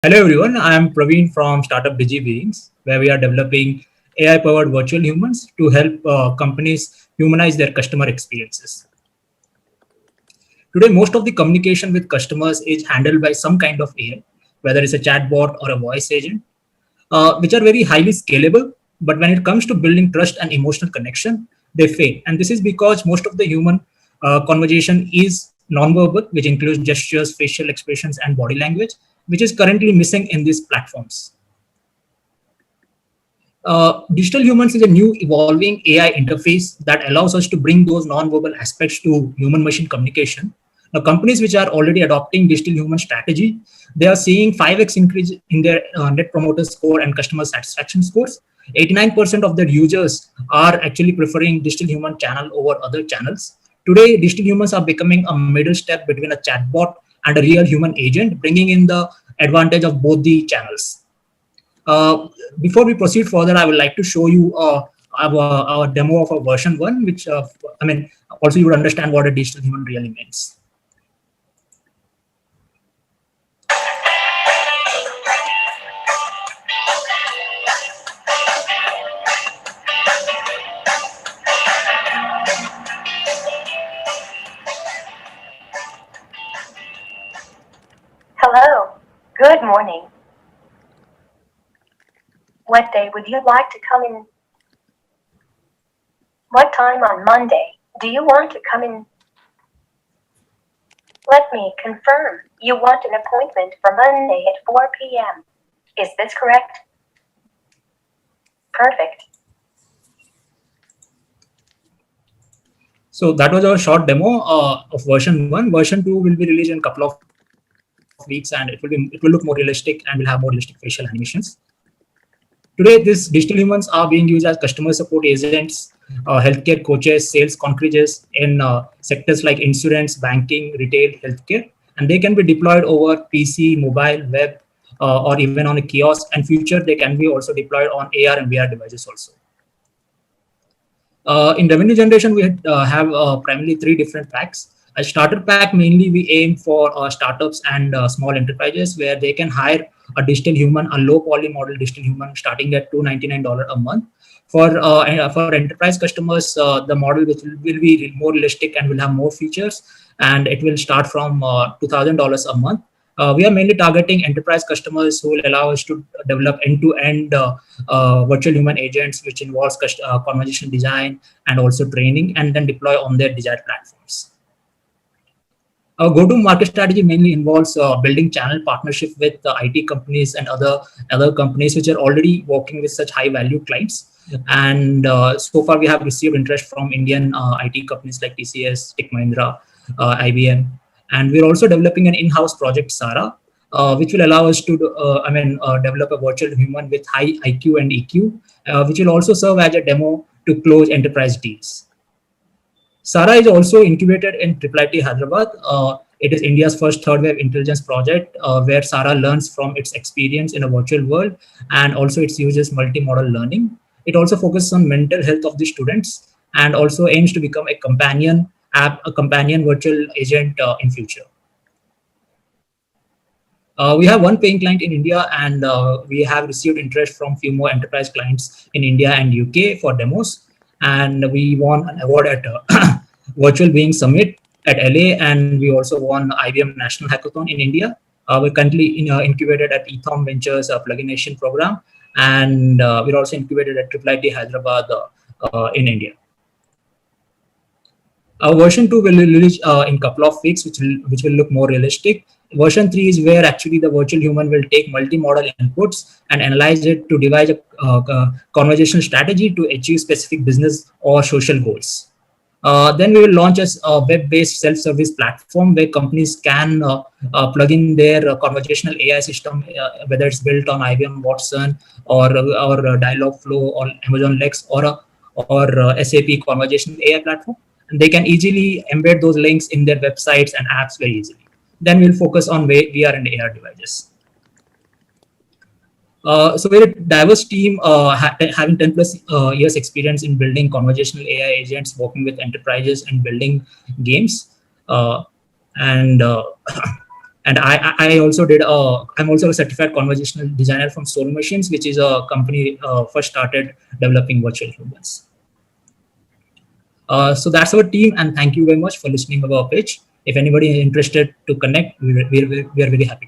Hello everyone, I am Praveen from Startup DigiBeings, where we are developing AI-powered virtual humans to help companies humanize their customer experiences. Today, most of the communication with customers is handled by some kind of AI, whether it's a chatbot or a voice agent, which are very highly scalable. But when it comes to building trust and emotional connection, they fail. And this is because most of the human conversation is nonverbal, which includes gestures, facial expressions, and body language, which is currently missing in these platforms. Digital humans is a new evolving AI interface that allows us to bring those non-verbal aspects to human-machine communication. Now, companies which are already adopting digital human strategy, they are seeing 5x increase in their net promoter score and customer satisfaction scores. 89% of their users are actually preferring digital human channel over other channels. Today, digital humans are becoming a middle step between a chatbot and a real human agent, bringing in the advantage of both the channels. Before we proceed further, I would like to show you our demo of a version 1, which also you would understand what a digital human really means. Hello, good morning. What day would you like to come in? What time on Monday do you want to come in? Let me confirm. You want an appointment for Monday at 4 p.m. Is this correct? Perfect. So that was our short demo of version 1. Version 2 will be released in a couple of weeks, and it will look more realistic and will have more realistic facial animations. Today, these digital humans are being used as customer support agents, healthcare coaches, sales concierges in sectors like insurance, banking, retail, healthcare, and they can be deployed over PC, mobile, web, or even on a kiosk. And future, they can be also deployed on AR and VR devices also. In revenue generation, we have primarily 3 different packs. A starter pack, mainly we aim for startups and small enterprises where they can hire a digital human, a low poly model digital human starting at $299 a month. For enterprise customers, the model will be more realistic and will have more features, and it will start from $2,000 a month. We are mainly targeting enterprise customers who will allow us to develop end-to-end virtual human agents, which involves conversation design and also training, and then deploy on their desired platforms. Our go-to-market strategy mainly involves building channel partnership with IT companies and other companies which are already working with such high-value clients. And so far, we have received interest from Indian IT companies like TCS, Tech Mahindra, IBM, and we're also developing an in-house project, Sara, which will allow us to develop a virtual human with high IQ and EQ, which will also serve as a demo to close enterprise deals. Sara is also incubated in IIIT Hyderabad. It is India's first third wave intelligence project where Sara learns from its experience in a virtual world, and also it uses multimodal learning. It also focuses on mental health of the students and also aims to become a companion app, a companion virtual agent in future. We have one paying client in India, and we have received interest from few more enterprise clients in India and UK for demos. And we won an award at Virtual Being Summit at LA, and we also won IBM National Hackathon in India. We're currently incubated at Ethom Ventures Plugin Nation program, and we're also incubated at IIIT Hyderabad in India. Version 2 will release in a couple of weeks, which will look more realistic. Version 3 is where actually the virtual human will take multimodal inputs and analyze it to devise a conversational strategy to achieve specific business or social goals. Then we will launch a web-based self-service platform where companies can plug in their conversational AI system, whether it's built on IBM Watson or Dialogflow or Amazon Lex or SAP conversational AI platform. And they can easily embed those links in their websites and apps very easily. Then we'll focus on VR and AR devices. So we're a diverse team having 10 plus years experience in building conversational AI agents, working with enterprises and building games. And And I also did I'm also a certified conversational designer from Soul Machines, which is a company first started developing virtual humans. So that's our team, and thank you very much for listening to our pitch. If anybody is interested to connect, we are very happy.